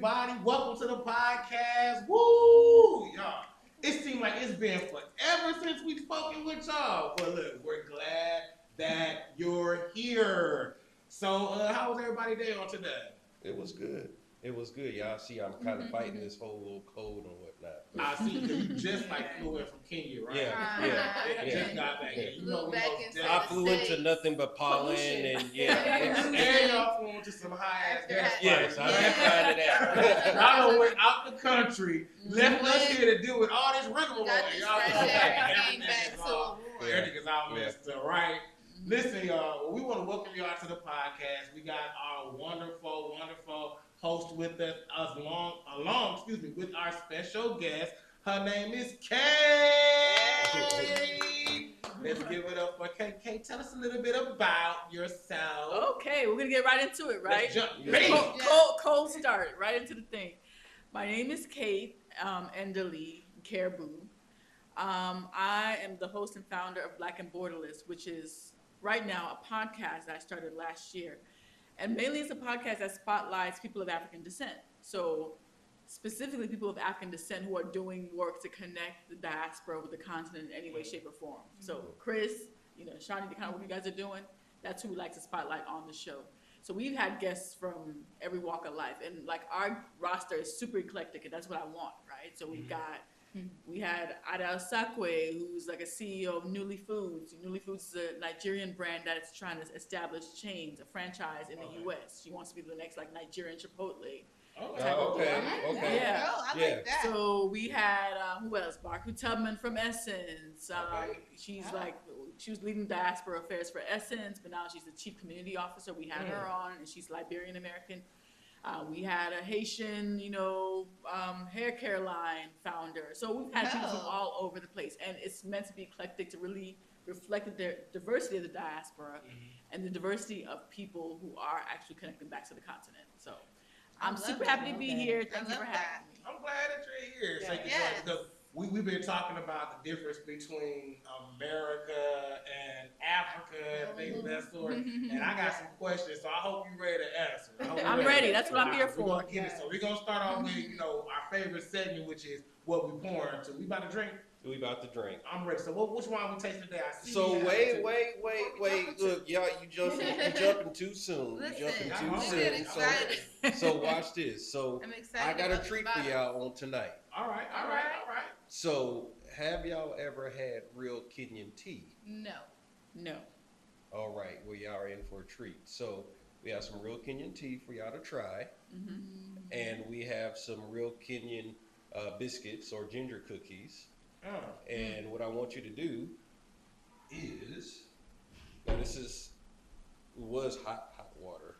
everybody. Welcome to the podcast. Woo! Y'all, it seems like it's been forever since we've spoken with y'all. But look, we're glad that you're here. So, how was everybody's day on today? It was good. It was good. Y'all see, I'm kind of fighting this whole little cold and whatnot. I see you just flew in from Kenya, right? Yeah. Just got back here. You know, I flew into nothing but pollen and and y'all flew into some high ass gas prices. Yes, I am finding that. Y'all went out the country, left us here to deal with all this rigmarole. Y'all everything's all messed up, right? Listen, y'all, we want to welcome y'all to the podcast. We got our wonderful host with us along with our special guest. Her name is Kate. Let's give it up for Kate. Kate, tell us a little bit about yourself. Okay, we're gonna get right into it, right? Cold start, right into the thing. My name is Kate Enderly Caribou. I am the host and founder of Black and Borderless, which is right now a podcast that I started last year. And mainly it's a podcast that spotlights people of African descent. So specifically people of African descent who are doing work to connect the diaspora with the continent in any way, shape, or form. So Chris, Shawnee, the kind of work you guys are doing, that's who we like to spotlight on the show. So we've had guests from every walk of life. And like our roster is super eclectic, and that's what I want, right? So we had Ada Osakwe, who's like a CEO of Newly Foods. Newly Foods is a Nigerian brand that is trying to establish chains, a franchise in the U.S. She wants to be the next like Nigerian Chipotle. Okay. Yeah. I like that. So we had who else? Barku Tubman from Essence. She was leading diaspora affairs for Essence, but now she's the chief community officer. We had her on, and she's Liberian American. We had a Haitian, hair care line founder. So we've had people from all over the place, and it's meant to be eclectic to really reflect the diversity of the diaspora and the diversity of people who are actually connecting back to the continent. So I'm super happy to be here. Thank you for having me. I'm glad that you're here. Because we've been talking about the difference between America and Africa, things of that sort. And I got some questions, so I hope you're ready to answer. I'm ready. That's what I'm here for. We're gonna get it. So we're gonna start off with our favorite segment, which is what we pour into. We about to drink. We about to drink. I'm ready. So which wine we tasting today? I see. So wait. Look, y'all, you jumping too soon. So watch this. So I got a treat for y'all on tonight. All right. So have y'all ever had real Kenyan tea? No. All right. Well, y'all are in for a treat. So we have some real Kenyan tea for y'all to try, and we have some real Kenyan biscuits or ginger cookies. And what I want you to do is, now this was hot water.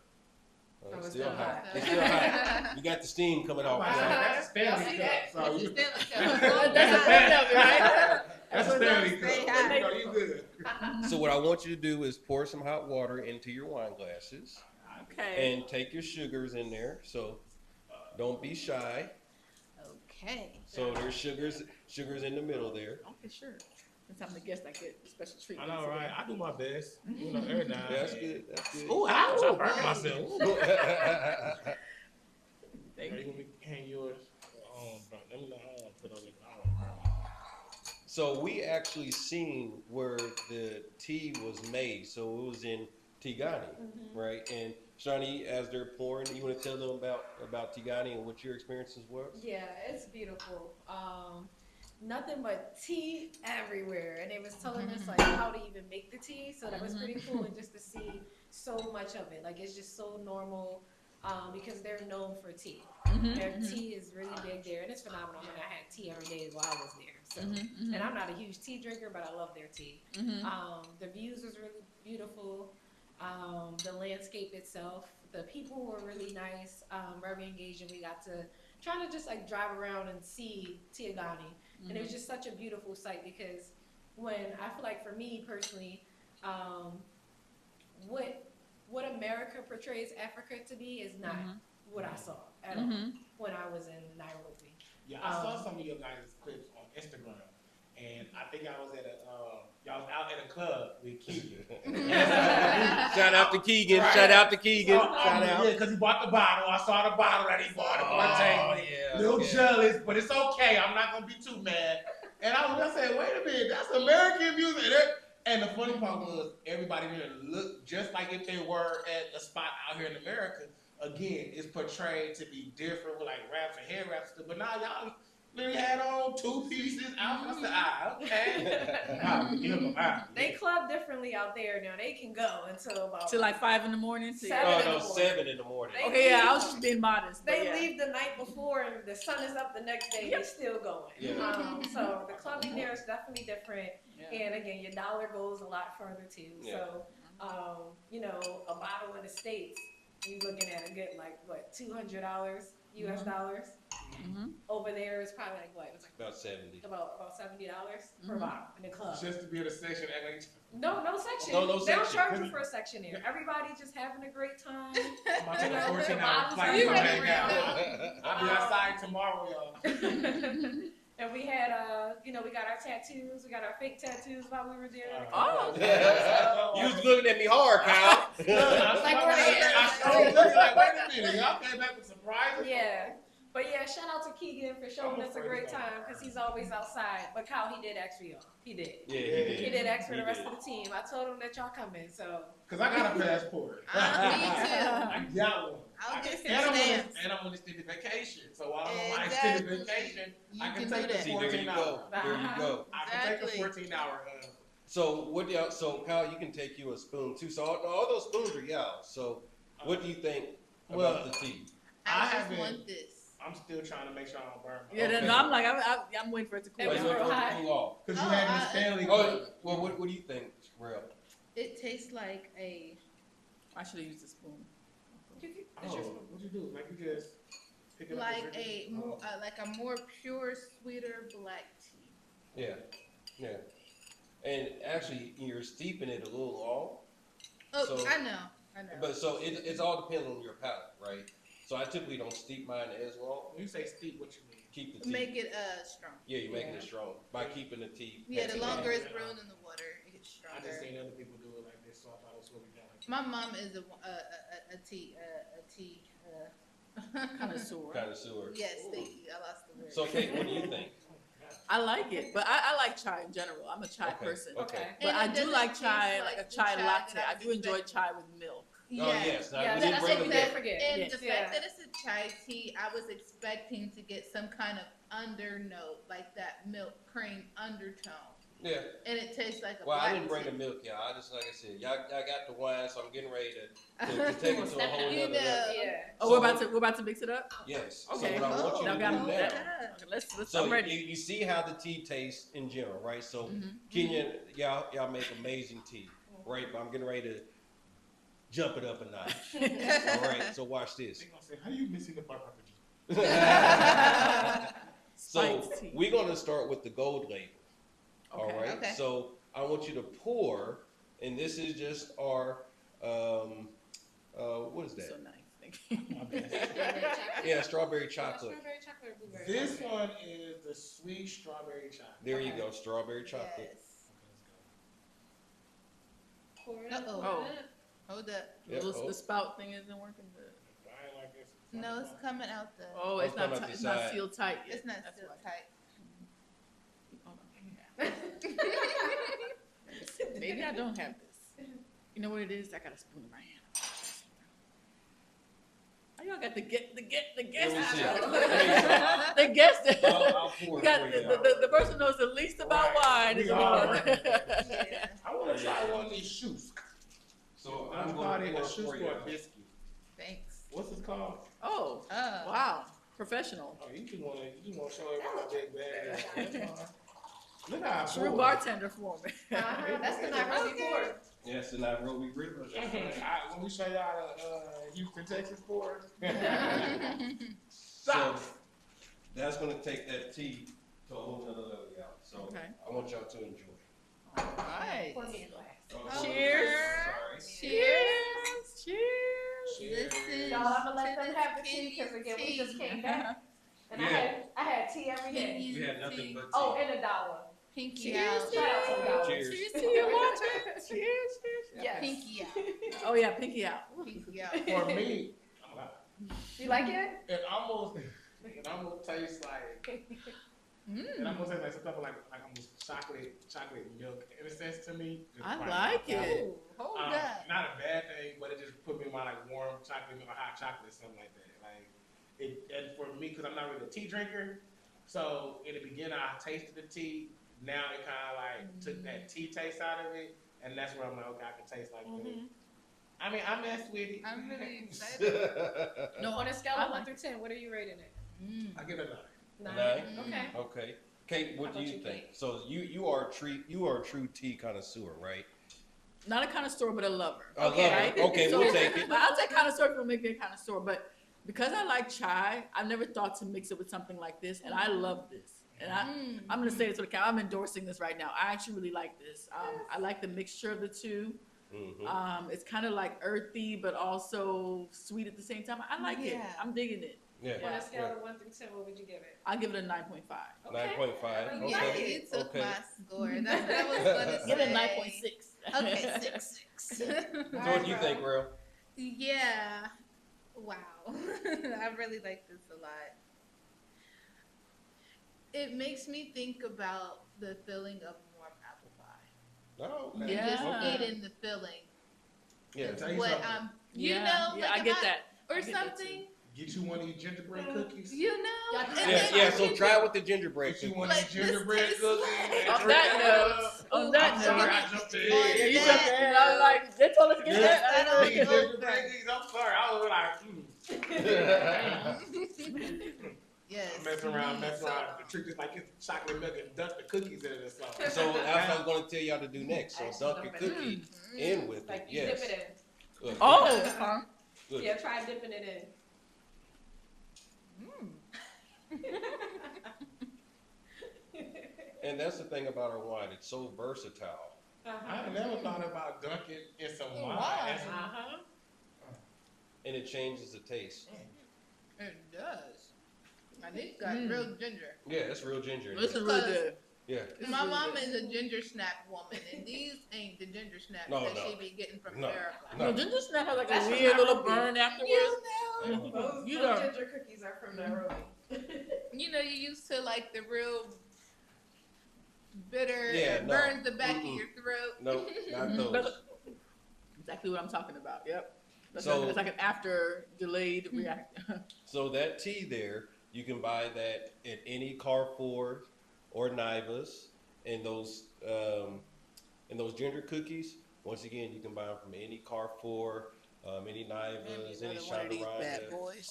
It's still hot. It's still hot. You got the steam coming off. That's a Stanley cup. That's a Stanley cup. You good. So what I want you to do is pour some hot water into your wine glasses. Okay. And take your sugars in there. So don't be shy. Okay. So there's sugars in the middle there. Okay, sure. Since I'm the guest, I get special treatment. I know, right? I do my best. Every now and That's then. good. Ooh, I burnt myself. Thank you. Let me hang yours. Let me know how I put on it. So we actually seen where the tea was made. So it was in Tigani, right? And Shawnee, as they're pouring, you want to tell them about Tigani and what your experiences was? Yeah, it's beautiful. Nothing but tea everywhere, and they was telling us like how to even make the tea. So that was pretty cool, and just to see so much of it. Like it's just so normal because they're known for tea. Their tea is really big there, and it's phenomenal. I mean, I had tea every day while I was there. So, and I'm not a huge tea drinker, but I love their tea. The views was really beautiful. The landscape itself, the people were really nice, very engaging. We got to try to just like drive around and see Tiagani, and it was just such a beautiful sight because when I feel like for me personally, what America portrays Africa to be is not what I saw at all when I was in Nairobi. Yeah, I saw some of your guys' clips on Instagram, and I think I was at y'all was out at a club with Keegan. Shout out to Keegan. Right. Shout out to Keegan. So, Shout out. Yeah, because he bought the bottle. I saw the bottle that he bought. Yeah. A little jealous, but it's okay. I'm not going to be too mad. And I said, wait a minute, that's American music. And the funny part was, everybody there looked just like if they were at a spot out here in America. Again, it's portrayed to be different with like raps and head wraps and stuff. But now y'all literally had on 2 pieces out. I said, okay. They club differently out there now. They can go until about Till like 5 in the morning. 7 in the morning. Okay, yeah, I was just being modest. They leave the night before and the sun is up the next day. They're still going. Yeah. So the clubbing there is definitely different. Yeah. And again, your dollar goes a lot further too. Yeah. So, a bottle in the States, you're looking at a good $200 US dollars. Mm-hmm. Over there is probably it's about 70. About $70 per bottle in the club. Just to be in a section. No section. No They don't section. charge you for a section there. Everybody just having a great time. I'm about to take a You know, 14-hour flight you to come ready hang out. now. I'll be outside tomorrow, y'all. And we had, we got our tattoos. We got our fake tattoos while we were there. You was looking at me hard, Kyle. I was looking like, wait a minute, y'all came back with surprises? Yeah. But yeah, shout out to Keegan for showing us a great time because he's always outside. But Kyle, he did ask for y'all. He did. Yeah, he did. He did ask for the rest of the team. I told him that y'all coming, so. Because I got a passport. Me too. I got one. I'll get some and stamps. I'm on extended vacation. So while I'm on my extended vacation, You I can can take do the that. See, there you 14 go. hours. There you go. I can take the Exactly. 14-hour. So Kyle, you can take you a spoon too. So all those spoons are y'all. So what do you think about the tea? I I just haven't- want this. I'm still trying to make sure I don't burn my Yeah, Okay. no, I'm like, I'm waiting for it to cool It was Wait, down. real wait, hot. cool off. Because you Oh, had I- the Stanley Oh, Cup. well, what do you think, Real? It tastes like a. I should have used a spoon. Oh, what'd you do? Like you just pick it up and Like drink it? a more, like a more pure, sweeter black tea. Yeah. And actually, you're steeping it a little long. Oh, So- I know. But so it's all depends on your palate, right? So I typically don't steep mine as long. When you say steep, what you mean? Keep the tea. Make it strong. Yeah, you're making it strong by keeping the tea. Yeah, the extra longer long. it's brewed in the water, it gets I just stronger. seen other people do it like this, so I thought it was what we done. My mom is a tea. Connoisseur. Connoisseur. Yes, thank you. I lost the word. So, Kate, what do you think? I like it, but I like chai in general. I'm a chai person. Okay. But And I it do doesn't like taste chai, like like a the chai chai latte. that I I was do enjoy expecting. chai with milk. Oh yes, now, Yeah, we that's didn't bring what the we milk. did forget. And Yes. the fact that it's a chai tea, I was expecting to get some kind of undernote, like that milk cream undertone. Yeah. And it tastes like a Well, black I didn't bring tea. the milk, y'all. I just, like I said, y'all got the wine, so I'm getting ready to take it to a whole You nother know. level. Yeah. Oh, So- we're about to mix it up. Yes. Okay. So what I want you Y'all to got do it. now. Okay, let's. So I'm ready. you see how the tea tastes in general, right? So Mhm. Kenyan, y'all make amazing tea, right? But I'm getting ready to jump it up a notch. All right. So watch this. They gonna say, how you missing the part? So Spiced tea. we're gonna start with the gold label. All Okay. right. Okay. So I want you to pour, and this is just our what is So that? nice. Thank you. Yeah, strawberry chocolate. Strawberry chocolate or blueberry This chocolate? one is the sweet strawberry chocolate. There you go, strawberry chocolate. Yes. Pour it Uh-oh. in. Oh. Hold up. Yep, The oh. spout thing isn't working good. I ain't like this. No, it's coming out the. Oh, It's it's not. coming out the It's not side. sealed tight yet. It's not That's still why. tight. Hold on. Maybe I don't have this. You know what it is? I got a spoon in my hand. Oh, y'all got the guest. Let me see. The guest. I'll pour You it got for you. the person who knows the least about Right. wine. We Is are. Yeah. I want to try one of these shoes. So I'm I'm calling going it to a shoe pour for sport you. biscuit. Thanks. What's it called? Oh, Oh. wow. Professional. Oh, you just want to show everybody how big bag is. Look how I True pour. bartender for me. That's the Nairobi Okay. pour. Yes, the Nairobi River. When we show y'all the Houston, Texas pour. So that's going to take that tea to a whole nother level, y'all. So Okay. I want y'all to enjoy. All right. Pour me a glass. Oh, Cheers. Sorry. Cheers. Cheers. This is. Y'all, I'm gonna let to them the have the tea because again, we just came back. And Yeah. I had tea every day. We had nothing but tea. Oh, and $1. Pinky Cheers, out. Shout out to the dogs. Cheers. Cheers to your water. Cheers. Yes. Pinky out. Oh yeah, pinky out. Pinky out. For me, You like it? it almost tastes like, it almost tastes like some type of like almost chocolate milk in a sense to me. Just I right like now. it. Ooh, hold up. Not a bad thing, but it just put me in my like warm chocolate milk or hot chocolate, something like that. Like it, and for me, because I'm not really a tea drinker, so in the beginning I tasted the tea. Now it kind of like took that tea taste out of it, and that's where I'm like, okay, I can taste like that. I mean, I messed with it. I'm really excited. No, on a scale I of like 1 through 10, what are you rating it? I give it a 9. 9. Nine? Okay. Okay. Kate, what How do about you you, think? Kate? So you are a true tea connoisseur, right? Not a connoisseur, but a lover. A lover. Right? Okay, we'll take it. I'll take connoisseur if it'll make me a connoisseur. But because I like chai, I've never thought to mix it with something like this, and I love this. And I'm going to say this to the camera. I'm endorsing this right now. I actually really like this. I like the mixture of the two. Mm-hmm. It's kind of like earthy, but also sweet at the same time. I like it. Yeah. I'm digging it. Yeah. On a scale of 1 through 10, what would you give it? I'll give it a 9.5. 9.5. Yeah, Okay. you took Okay. my score. That's what I was gonna say. Give it a 9.6. Okay, 6. So what do you think, Real? Yeah. Wow. I really like this a lot. It makes me think about the feeling of warm apple pie. Oh, okay. Yeah. Just Okay. eating the feeling. Yeah. Is Tell you what something. I'm, you Yeah, know, yeah, like I get if that. or I get that too. something, Get you one of these gingerbread cookies. you know. Yeah, and Yeah, then yeah. you So can try it with the gingerbread Get you cookie. one of Like, these this gingerbread tastes cookies. like- and On drink that it note, up. on that I'm sorry, note, I jumped in. yeah, you that- jumped in. I was like, they told us to get Yeah. that. I These know. gingerbread cookies, I'm sorry. I was like, Yes. messing around. So- The trick is like it's chocolate milk and dust the cookies in it or something. So that's what I was going to tell y'all to do next. So Actually, dunk your dump it cookie in with it. Like you Yes. dip it Good. Oh, huh? Good. in. Yeah, try dipping it in. And that's the thing about our wine. It's so versatile. I never thought about dunking in some wine. wine. Uh-huh. And it changes the taste. It does. And it's got real ginger. Yeah, it's real ginger. This is really good. Yeah. This My really mom good. is a ginger snap woman, and these ain't the ginger snaps No, that no. she be getting from No. America. No. No, ginger snap has like That's a from weird little Nairobi. burn afterwards. You know, Those You those know. ginger cookies are from Nairobi. you used to like the real bitter, Yeah, it no. burns the back of Mm-mm. your throat. No, not those. Exactly what I'm talking about. Yep. That's So- like, it's like an after delayed reaction. So that tea there, you can buy that at any Carrefour or Nivas, and those ginger cookies. Once again, you can buy them from any Carrefour, any Nivas, any Shonda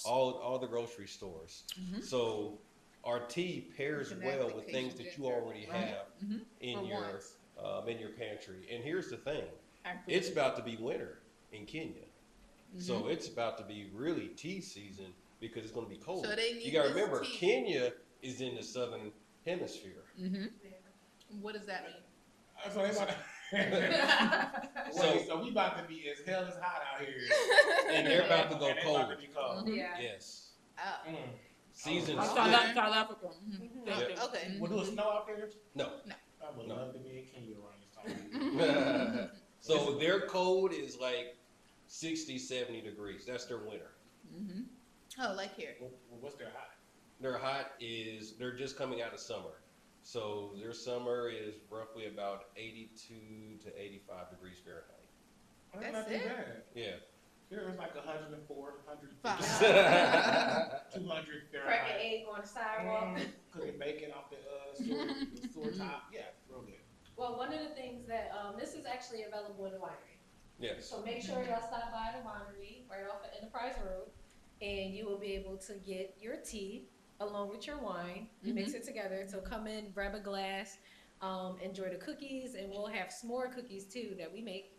all the grocery stores. Mhm. So our tea pairs You can well actually with taste things the that you ginger. already have Mhm. in For your once. pantry. And here's the thing: Actually. it's about to be winter in Kenya. So Mm-hmm. it's about to be really tea season because it's going to be cold. So they need You got to this remember, tea. Kenya is in the southern hemisphere. Mm-hmm. What does that mean? So they about to. So we about to be as hell as hot out here. And they're about to go And they cold. about to be cold. Yeah. Yes. Oh, Seasons. South Okay. Africa. Mm-hmm. Yeah. okay. Will do it snow out there? No. I would No. love to be in Kenya around this time. So their cold is like 60, 70 degrees. That's their winter. Mm-hmm. Oh, like here. What's their hot? Their hot is, they're just coming out of summer. So their summer is roughly about 82 to 85 degrees Fahrenheit. That's That's not too it? bad. Yeah. Here it's like 104, 100, Fine. 200 Crack an Fahrenheit. egg on the sidewalk. Cooking bacon off the sewer top. Yeah, real good. Well, one of the things that, this is actually available in the winery. Yes. So make sure y'all stop by the winery right off of Enterprise Road, and you will be able to get your tea along with your wine. You mix it together. So come in, grab a glass, enjoy the cookies, and we'll have s'more cookies too that we make.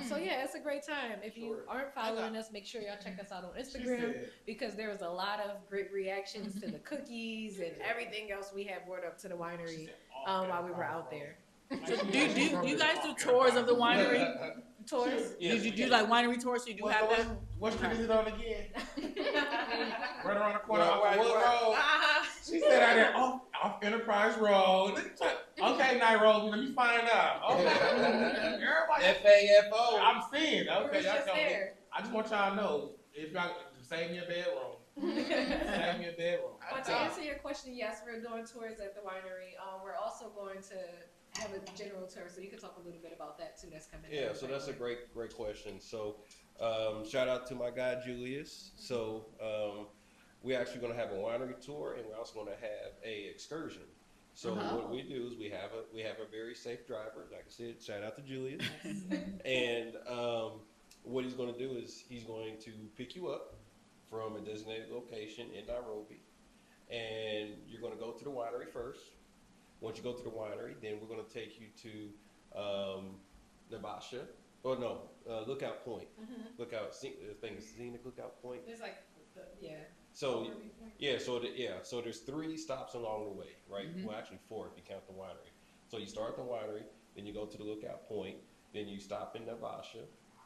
So yeah, it's a great time. If you Sure. aren't following us, make sure y'all check us out on She Instagram said, because there was a lot of great reactions to the cookies and everything else we had brought up to the she winery said, "Oh, while we were out there. So do you guys do tours of the winery? Tours? Yes, do you we do can. like winery tours? So you do have that? What street is it on again? Right around the corner Well, off Wood well, Road. She said out there off Enterprise Road. Okay, Nairobi? Let me find out. Okay. Everybody. FAFO. I'm seeing. We Okay, was y'all just tell me. there. I just want y'all to know if y'all save me a bedroom. Save me a bedroom. But to answer your question, yes, we're doing tours at the winery. We're also going to have a general tour, so you can talk a little bit about that too. That's coming. Yeah, so that's a great question. So, shout out to my guy Julius. So, we're actually going to have a winery tour, and we're also going to have a excursion. So what we do is we have a very safe driver. Like I said, shout out to Julius. And what he's going to do is he's going to pick you up from a designated location in Nairobi, and you're going to go to the winery first. Once you go to the winery, then we're going to take you to Nabasha. Oh no, Lookout Point. Lookout, Scenic Lookout Point. There's like, So so there's 3 stops along the way, right? Well, actually 4 if you count the winery. So you start at the winery, then you go to the Lookout Point, then you stop in Nabasha,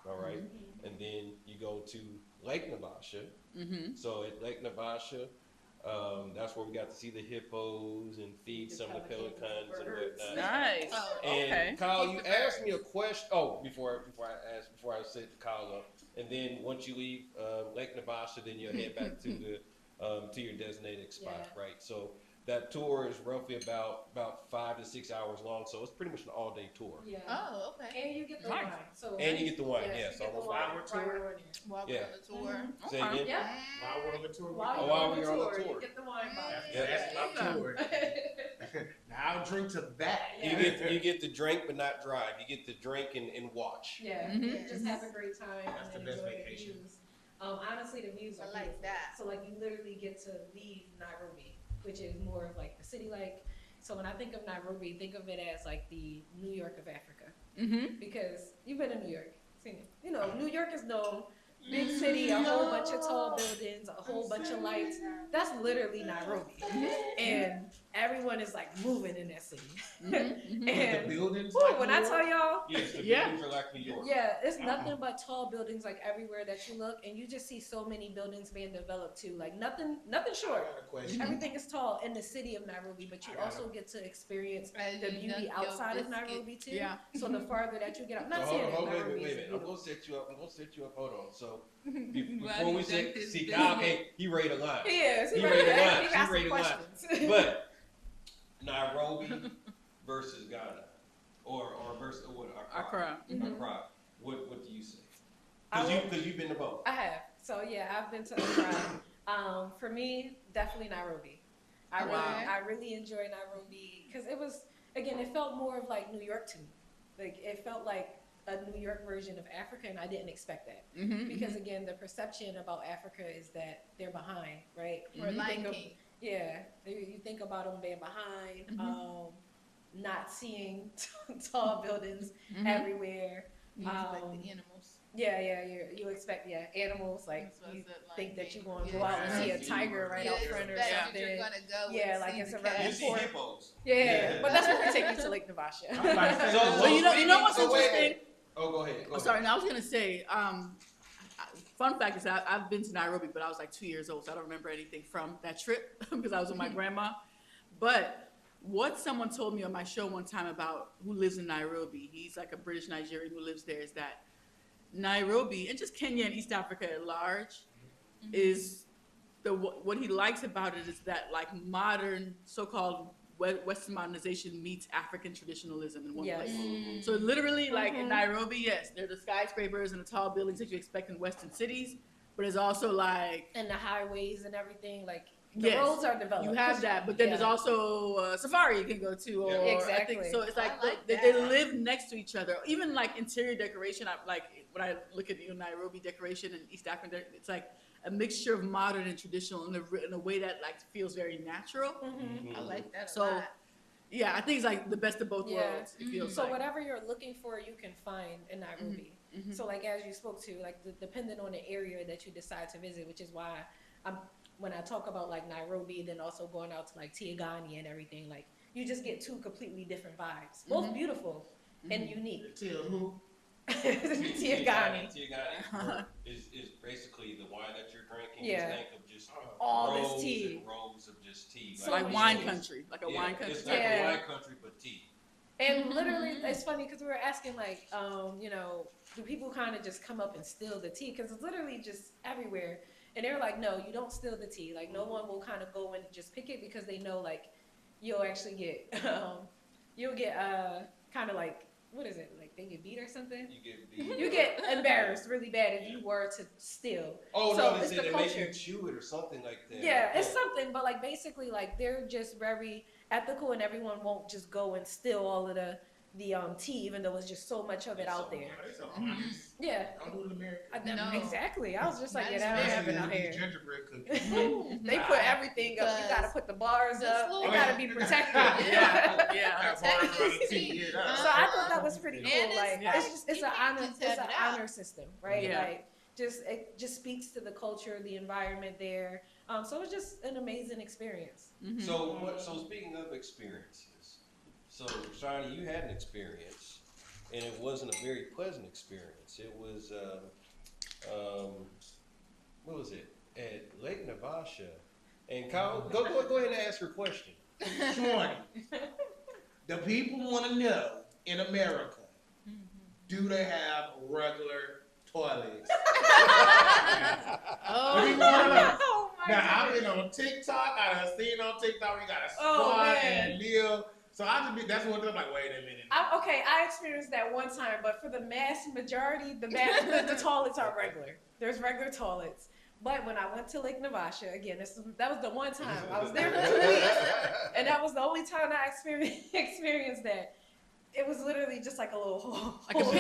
all right, and then you go to Lake Nabasha. So at Lake Nabasha, that's where we got to see the hippos and feed some of the pelicans and whatnot. Nice. And Kyle, you asked me a question. Oh, before I set Kyle up, and then once you leave Lake Nabasha, then you'll head back to your designated spot, right? So that tour is roughly about 5 to 6 hours long, so it's pretty much an all-day tour. Yeah. Oh, okay. And you get the wine. So And you get the wine, yes, yes, you get the almost wine 5 hour right tour. on there. While Yeah. we're on the tour. Say again? Yeah. While we're on the tour. While you're on the tour. you get the wine bottle. That's my tour. Now I'll drink to that. You get to drink but not drive. You get to drink and watch. Yeah, just have a great time. That's and the best enjoy vacation. The views. Honestly, the views are I like beautiful. that. So like you literally get to leave Nairobi, which is more of like the city like. So when I think of Nairobi, think of it as like the New York of Africa. Because you've been in New York, seen it. You know, New York is known. Big city, a whole bunch of tall buildings, a whole bunch of lights. That's literally Nairobi. And everyone is like moving in that city. The And buildings. woo, like when New I York? tell y'all, Yes, the Yeah. buildings are like New York. yeah, it's nothing but tall buildings like everywhere that you look, and you just see so many buildings being developed too. Like nothing I short. got a question. Everything is tall in the city of Nairobi, but you I got also get to experience As the you beauty dunk your outside of biscuit. Nairobi too. Yeah. So the farther that you get out, not So saying that hold on, Nairobi wait a is minute. I'm beautiful. gonna set you up. Hold on. So While before we you say, dunk this see, biscuit. Kyle, okay, he ready to line. He is. He ready ready to to line. he He got ready some to line. questions. But Nairobi versus Ghana, or versus what? Accra. Accra. What do you say? I Because you've been to both. I have. So yeah, I've been to Accra. For me, definitely Nairobi. I really enjoy Nairobi because it was, again, it felt more of like New York to me. Like it felt like a New York version of Africa, and I didn't expect that. Because again, the perception about Africa is that they're behind, right? Or You Lion think of- King. Yeah, you think about them being behind, not seeing tall buildings everywhere. It's like the animals. You expect animals like That's what I you said, Lion think that King. you're going to Yeah. go out and see a Yeah. tiger right You out front or expect that something. you're gonna go Yeah, and like see it's the a very You cat. see important- hippos. Yeah, but that's when we take you to Lake Nabasha. I'm about to say, So you know what's so wait a interesting? minute. Oh, go ahead. Oh, sorry. No, I was gonna say. Fun fact is that I've been to Nairobi, but I was like 2 years old, so I don't remember anything from that trip because I was with my grandma. But what someone told me on my show one time about who lives in Nairobi, he's like a British Nigerian who lives there, is that Nairobi and just Kenya and East Africa at large is what he likes about it is that like modern so-called Western modernization meets African traditionalism in one Yes. place. So literally, like in Nairobi, yes, there are the skyscrapers and the tall buildings that you expect in Western cities, but it's also like And the highways and everything, like the Yes, roads are developed. you have that, but then there's also a safari you can go to, or I Exactly. think so. It's like, I like they that. live next to each other. Even like interior decoration, like when I look at Nairobi decoration and East African, it's like a mixture of modern and traditional in a way that like feels very natural. I like that a So, lot. Yeah, I think it's like the best of both Yeah. worlds. It feels So like. whatever you're looking for, you can find in Nairobi. So like as you spoke to, like depending on the area that you decide to visit, which is why when I talk about like Nairobi, then also going out to like Tiagani and everything, like you just get two completely different vibes, both beautiful and unique. Till who? Tiagani. Tiagani is basically the wine that you're drinking. Yeah. Just think of just All this rows tea. and rows of just tea. So like much wine tea. country, like a wine country. It's like Yeah. a wine country, but tea. And literally, it's funny because we were asking, like, you know, do people kind of just come up and steal the tea? Because it's literally just everywhere. And they're like, no, you don't steal the tea. Like, no one will kind of go and just pick it because they know, like, you'll actually get, kind of like, what is it? Like, they get beat or something? You get embarrassed really bad if you were to steal. Oh, So no, it's they the said they make culture. you chew it or something like that. Yeah, it's something, but like basically, like they're just very ethical, and everyone won't just go and steal all of the tea, even though it's just so much of it out there. It's so honest. Yeah, Don't do it in America. No. exactly. I was just like, That's yeah, that don't happen out These here. gingerbread cookies. They put everything up. You gotta put the bars This up. little- It gotta be protected. Yeah. Have bars around the tea, yeah, that's- So I thought that was pretty cool. And it's Like like, it's just it's you an can't honor just have it out. system, right? Yeah. Like it just speaks to the culture, the environment there. So it's just an amazing experience. So speaking of experiences, so Shani, you had an experience, and it wasn't a very pleasant experience. It was, what was it? At Lake Nevasha. And Kyle, go ahead and ask your question. Shorty, the people want to know in America, do they have regular toilets? Oh, The people wanna know. Oh my Now, I've goodness. been on TikTok, I done seen on TikTok, we got to Oh, squat man. and kneel. So that's one thing I'm like, wait a minute. I experienced that one time, but for the mass majority, the toilets are regular. There's regular toilets. But when I went to Lake Nevasha, again, that was the one time. I was there for 2 weeks, and that was the only time I experienced that. It was literally just like a little hole. like a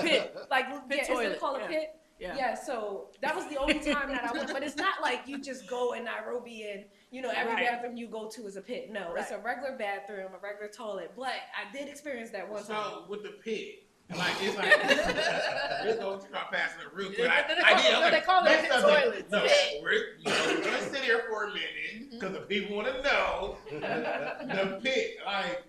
pit. Like, Pit is it toilet, called yeah. a pit? Yeah. Yeah, so that was the only time that I went. But it's not like you just go in Nairobi and, you know, every Right. bathroom you go to is a pit. No, it's a regular bathroom, a regular toilet. But I did experience that one time. So with the pit, like it's like let's go start passing it real quick. They call it pit toilets. No, we're gonna sit here for a minute because the people want to know the pit. Like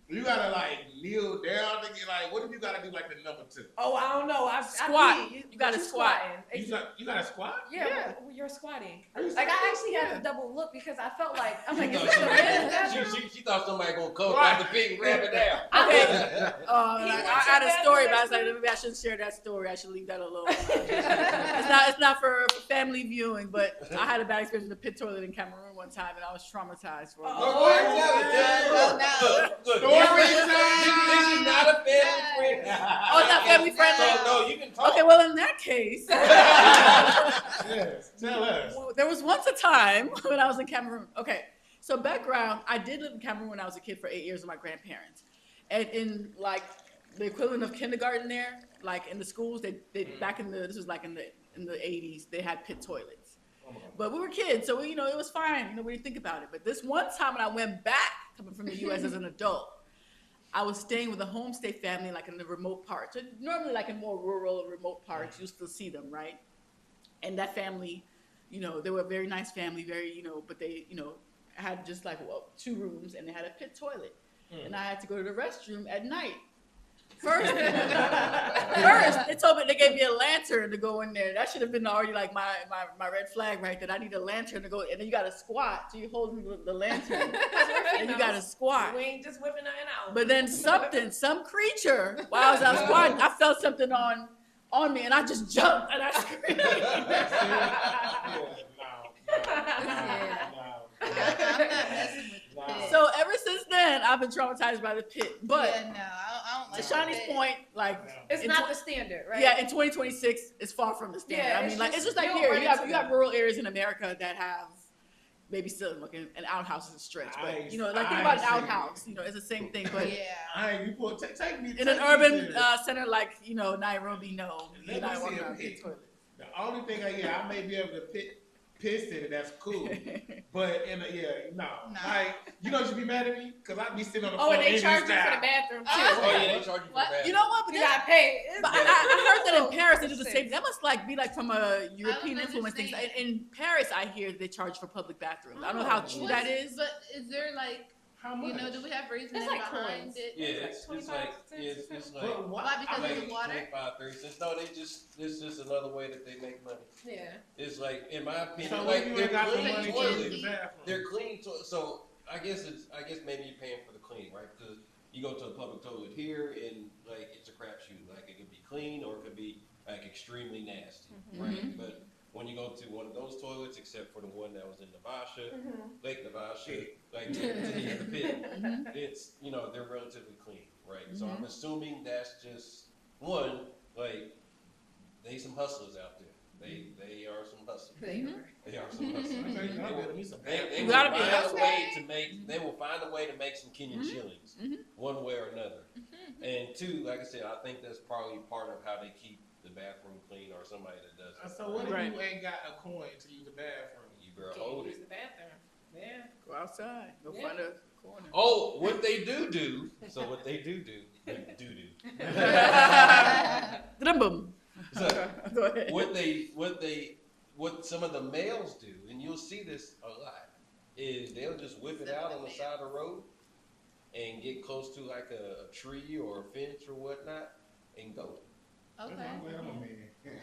you gotta like kneel down to get like. What if you gotta do like the number 2? Oh, I don't know. Squat. You gotta squat. You gotta squat. Yeah, well, you're squatting. Are you Like I actually had Yeah. to double look because I felt like I'm She like, is thought this the men's somebody- bathroom? she thought somebody gonna come Right. out the pit and grab it down. Okay. He I went to had a bed story, the but I was next like, day. maybe I shouldn't share that story. I should leave that alone. It's not for family viewing, but I had a bad experience with the pit toilet in Cameroon one time, and I was traumatized for a Oh, while. Go ahead and tell it, tell it. Look, Story this is not a family friend. Oh, it's not family friendly? No, you can talk. Okay, well, in that case, Yes, tell us. there was once a time when I was in Cameroon. Okay, so background, I did live in Cameroon when I was a kid for 8 years with my grandparents. And in like the equivalent of kindergarten there, like in the schools, they back in this was like in the 80s, they had pit toilets. But we were kids, so it was fine. We didn't think about it. But this one time when I went back, coming from the U.S. as an adult, I was staying with a homestay family, like in the remote parts. So normally, like in more rural or remote parts, you still see them, right? And that family, they were a very nice family, but they, had just like 2 rooms, and they had a pit toilet. And I had to go to the restroom at night. First, they told me they gave me a lantern to go in there. That should have been already like my red flag, right? That I need a lantern to go, and then you got to squat. So you hold the lantern, and you got to squat. We ain't just whipping nothing out. But then some creature, while I was out squatting, I felt something on me, and I just jumped and I screamed. I'm not messing with the pit. So ever since then, I've been traumatized by the pit. But yeah, no, I don't to like Shani's the pit. point, like It's in not tw- the standard, right? Yeah, in 2026, it's far from the standard. Yeah, I it's mean, like just- it's just like you don't here, run you have into rural areas in America that have maybe still looking an outhouse is a stretch, but like think about an outhouse, it's the same thing. But Yeah. Take me in an urban center like Nairobi, no, Let you're me not see walking a around pit. pit toilet. The only thing I may be able to piss in it, that's cool. But no. Like, you should be mad at me? Because I'd be sitting on the floor. Oh, and they in charge you this for the style. bathroom too. Oh yeah, they charge you for What? that. You know what? But You that- gotta pay. But I heard that in Paris they do the same. That must be like from a European don't influence thing. understand. In Paris, I hear they charge for public bathrooms. I don't know how true that is. But is there like, How much? do we have reasoning It's like behind coins. it? Yeah, It's it's like like 25 it's cents. like But why? Why? Because like of the water? 25, 30 cents. No, it's just another way that they make money. Yeah. It's like, in my opinion, So like you they're ain't got the clean money to toilets. use the bathroom. They're clean toilets. So I guess maybe you're paying for the clean, right? Because you go to a public toilet here, and like it's a crapshoot. Like it could be clean or it could be like extremely nasty, right? But when you go to one of those toilets, except for the one that was in Navasha, Lake Navasha, like to the pit, it's they're relatively clean, right? So I'm assuming that's just one, like they some hustlers out there. They are some hustlers. They are some hustlers. They will find a way to make. They will find a way to make some Kenyan shillings, one way or another. And two, like I said, I think that's probably part of how they keep the bathroom clean, or somebody that does it. So what if you ain't got a coin to use the bathroom? You better hold Use it. the bathroom. Yeah. Go outside. Go find a corner. Oh, what they do. So what they do. Drum. So Go ahead. what some of the males do, and you'll see this a lot, is they'll just whip it out on the side of the road and get close to like a tree or a fence or whatnot and go. Okay. I'm a man.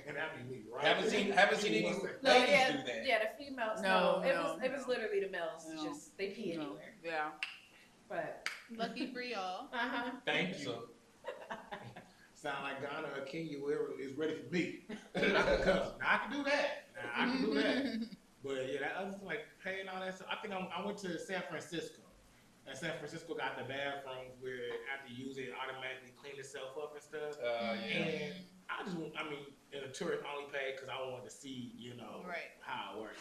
And that'd be me, right? Haven't seen any ladies do that. Yeah, the females. No, it was literally the males. No. Just they pee anywhere. Yeah. But Lucky for y'all. Thank you. So, Sound like Ghana or Kenya, whoever is ready for me. Now I can do that. But yeah, that other like paying all that stuff. I think I went to San Francisco. And San Francisco got the bathrooms where after you use it, it automatically clean itself up and stuff. And and the tourist only paid because I wanted to see, how it works.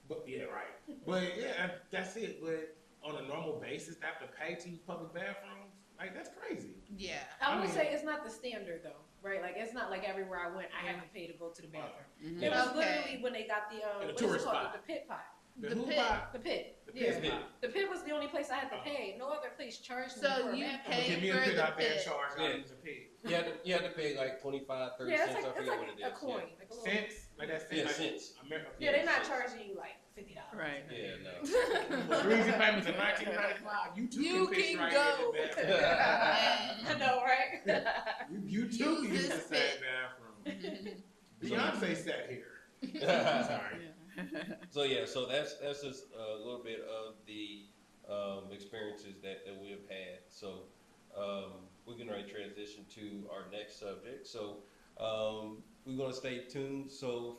But yeah, right. But yeah, that's it. But on a normal basis, have to pay to use public bathrooms. Like, that's crazy. Yeah. I would say it's not the standard though, right? Like it's not like everywhere I went, I had to pay to go to the bathroom. It was literally when they got the tourist spot. The pit pot. The pit. pot. The pit. The pit Yeah. spot. The pit was the only place I had to pay. No other place charged me So for a you bathroom. pay Give me a for pit the out there and pit. charge. Yeah. I'll use a pit. you had to pay like 25, 30 Yeah, cents. it's I like forget what it is. a coin. Like a little, Cents? Like that cent? Yeah, like cents. America. yeah, they're not cents. charging you like $50. Right. Yeah, no. Greasy payments in 1995. You too You can fish can right go. in the bathroom. I know, right? You too Use can use the this same pit. bathroom. Beyonce sat here. Sorry. So that's just a little bit of the experiences that we have had. So we're going to transition to our next subject. So we're going to stay tuned. So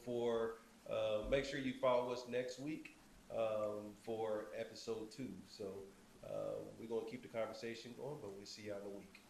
make sure you follow us next week for episode 2. So we're going to keep the conversation going, but we'll see y'all in a week.